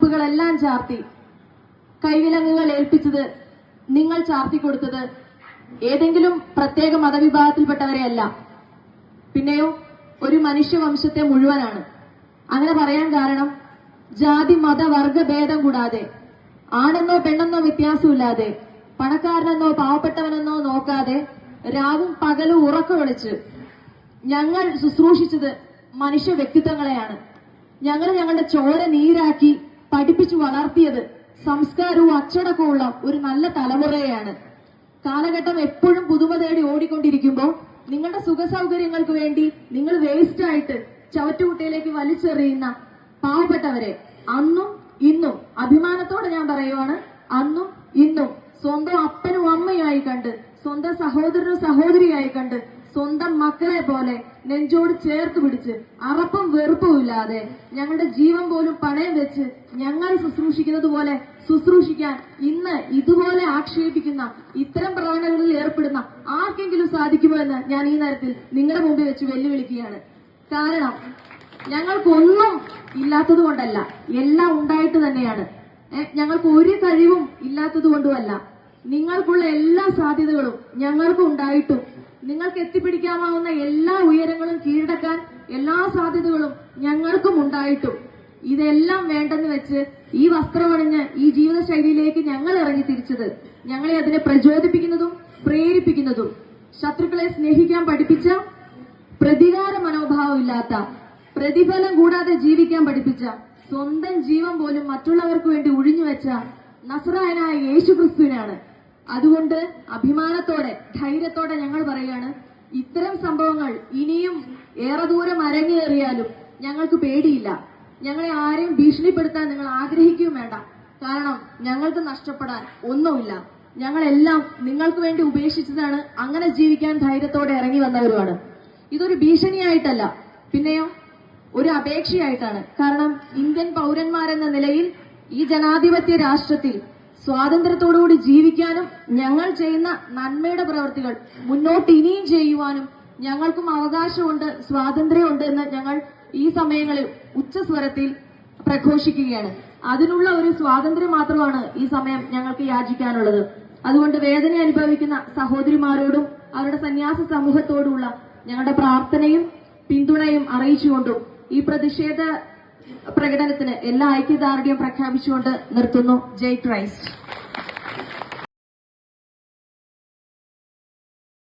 ചെരുപ്പുകളെല്ലാം ചാർത്തി കൈവിലങ്ങുകൾ ഏൽപ്പിച്ചത്, നിങ്ങൾ ചാർത്തി കൊടുത്തത് ഏതെങ്കിലും പ്രത്യേക മതവിഭാഗത്തിൽപ്പെട്ടവരെയല്ല, പിന്നെയോ ഒരു മനുഷ്യവംശത്തെ മുഴുവനാണ്. അങ്ങനെ പറയാൻ കാരണം ജാതി മത വർഗ ഭേദം കൂടാതെ, ആണെന്നോ പെണ്ണെന്നോ വ്യത്യാസമില്ലാതെ, പണക്കാരനെന്നോ പാവപ്പെട്ടവനെന്നോ നോക്കാതെ രാവും പകലും ഉറക്കമൊളിച്ച് ഞങ്ങൾ ശുശ്രൂഷിച്ചത് മനുഷ്യ വ്യക്തിത്വങ്ങളെയാണ്. ഞങ്ങൾ ഞങ്ങളുടെ ചോര നീരാക്കി പഠിപ്പിച്ചു വളർത്തിയത് സംസ്കാരവും അച്ചടക്കമുള്ള ഒരു നല്ല തലമുറയെയാണ്. കാലഘട്ടം എപ്പോഴും പുതുമ തേടി ഓടിക്കൊണ്ടിരിക്കുമ്പോൾ നിങ്ങളുടെ സുഖ സൗകര്യങ്ങൾക്ക് വേണ്ടി നിങ്ങൾ വേസ്റ്റായിട്ട് ചവറ്റുകുട്ടയിലേക്ക് വലിച്ചെറിയുന്ന പാവപ്പെട്ടവരെ അന്നും ഇന്നും അഭിമാനത്തോടെ ഞാൻ പറയുവാണ്, അന്നും ഇന്നും സ്വന്തം അപ്പനും അമ്മയായി കണ്ട്, സ്വന്തം സഹോദരനും സഹോദരിയായി കണ്ട്, സ്വന്തം മക്കളെ പോലെ നെഞ്ചോട് ചേർത്ത് പിടിച്ച് അറപ്പും വെറുപ്പും ഇല്ലാതെ ഞങ്ങളുടെ ജീവൻ പോലും പണയം വെച്ച് ഞങ്ങൾ ശുശ്രൂഷിക്കുന്നത് പോലെ ശുശ്രൂഷിക്കാൻ ഇന്ന് ഇതുപോലെ ആക്ഷേപിക്കുന്ന ഇത്തരം പ്രവണതകളിൽ ഏർപ്പെടുന്ന ആർക്കെങ്കിലും സാധിക്കുമോ എന്ന് ഞാൻ ഈ നേരത്തിൽ നിങ്ങളുടെ മുമ്പിൽ വെച്ച് വെല്ലുവിളിക്കുകയാണ്. കാരണം ഞങ്ങൾക്കൊന്നും ഇല്ലാത്തത് കൊണ്ടല്ല, എല്ലാം ഉണ്ടായിട്ട് തന്നെയാണ്. ഞങ്ങൾക്ക് ഒരു കഴിവും ഇല്ലാത്തത് കൊണ്ടുമല്ല, നിങ്ങൾക്കുള്ള എല്ലാ സാധ്യതകളും ഞങ്ങൾക്കും ഉണ്ടായിട്ടും നിങ്ങൾക്ക് എത്തിപ്പിടിക്കാവുന്ന എല്ലാ ഉയരങ്ങളും കീഴടക്കാൻ എല്ലാ സാധ്യതകളും ഞങ്ങൾക്കും ഉണ്ടായിട്ടും ഇതെല്ലാം വേണ്ടെന്ന് വെച്ച് ഈ വസ്ത്രമണിഞ്ഞ് ഈ ജീവിതശൈലിയിലേക്ക് ഞങ്ങൾ ഇറങ്ങി തിരിച്ചത് ഞങ്ങളെ അതിനെ പ്രചോദിപ്പിക്കുന്നതും പ്രേരിപ്പിക്കുന്നതും ശത്രുക്കളെ സ്നേഹിക്കാൻ പഠിപ്പിച്ച, പ്രതികാര മനോഭാവമില്ലാത്ത, പ്രതിഫലം കൂടാതെ ജീവിക്കാൻ പഠിപ്പിച്ച, സ്വന്തം ജീവൻ പോലും മറ്റുള്ളവർക്ക് വേണ്ടി ഒഴിഞ്ഞുവെച്ച നസ്രായനായ യേശുക്രിസ്തുവിനാണ്. അതുകൊണ്ട് അഭിമാനത്തോടെ ധൈര്യത്തോടെ ഞങ്ങൾ പറയുകയാണ്, ഇത്തരം സംഭവങ്ങൾ ഇനിയും ഏറെ ദൂരം അരങ്ങേറിയാലും ഞങ്ങൾക്ക് പേടിയില്ല. ഞങ്ങളെ ആരെയും ഭീഷണിപ്പെടുത്താൻ നിങ്ങൾ ആഗ്രഹിക്കുകയും വേണ്ട. കാരണം ഞങ്ങൾക്ക് നഷ്ടപ്പെടാൻ ഒന്നുമില്ല. ഞങ്ങളെല്ലാം നിങ്ങൾക്ക് വേണ്ടി ഉപേക്ഷിച്ചതാണ്. അങ്ങനെ ജീവിക്കാൻ ധൈര്യത്തോടെ ഇറങ്ങി വന്നവരുമാണ്. ഇതൊരു ഭീഷണിയായിട്ടല്ല, പിന്നെയോ ഒരു അപേക്ഷയായിട്ടാണ്. കാരണം ഇന്ത്യൻ പൗരന്മാരെന്ന നിലയിൽ ഈ ജനാധിപത്യ രാഷ്ട്രത്തിൽ സ്വാതന്ത്ര്യത്തോടുകൂടി ജീവിക്കാനും ഞങ്ങൾ ചെയ്യുന്ന നന്മയുടെ പ്രവൃത്തികൾ മുന്നോട്ട് ഇനിയും ചെയ്യുവാനും ഞങ്ങൾക്കും അവകാശമുണ്ട്, സ്വാതന്ത്ര്യമുണ്ട് എന്ന് ഞങ്ങൾ ഈ സമയങ്ങളിൽ ഉച്ചസ്വരത്തിൽ പ്രഘോഷിക്കുകയാണ്. അതിനുള്ള ഒരു സ്വാതന്ത്ര്യം മാത്രമാണ് ഈ സമയം ഞങ്ങൾക്ക് യാചിക്കാനുള്ളത്. അതുകൊണ്ട് വേദന അനുഭവിക്കുന്ന സഹോദരിമാരോടും അവരുടെ സന്യാസ സമൂഹത്തോടുള്ള ഞങ്ങളുടെ പ്രാർത്ഥനയും പിന്തുണയും അറിയിച്ചുകൊണ്ടും ഈ പ്രതിഷേധ പ്രകടനത്തിന് എല്ലാ ഐക്യദാർഢ്യം പ്രഖ്യാപിച്ചുകൊണ്ട് നിർത്തുന്നു. ജയ് ക്രൈസ്റ്റ്.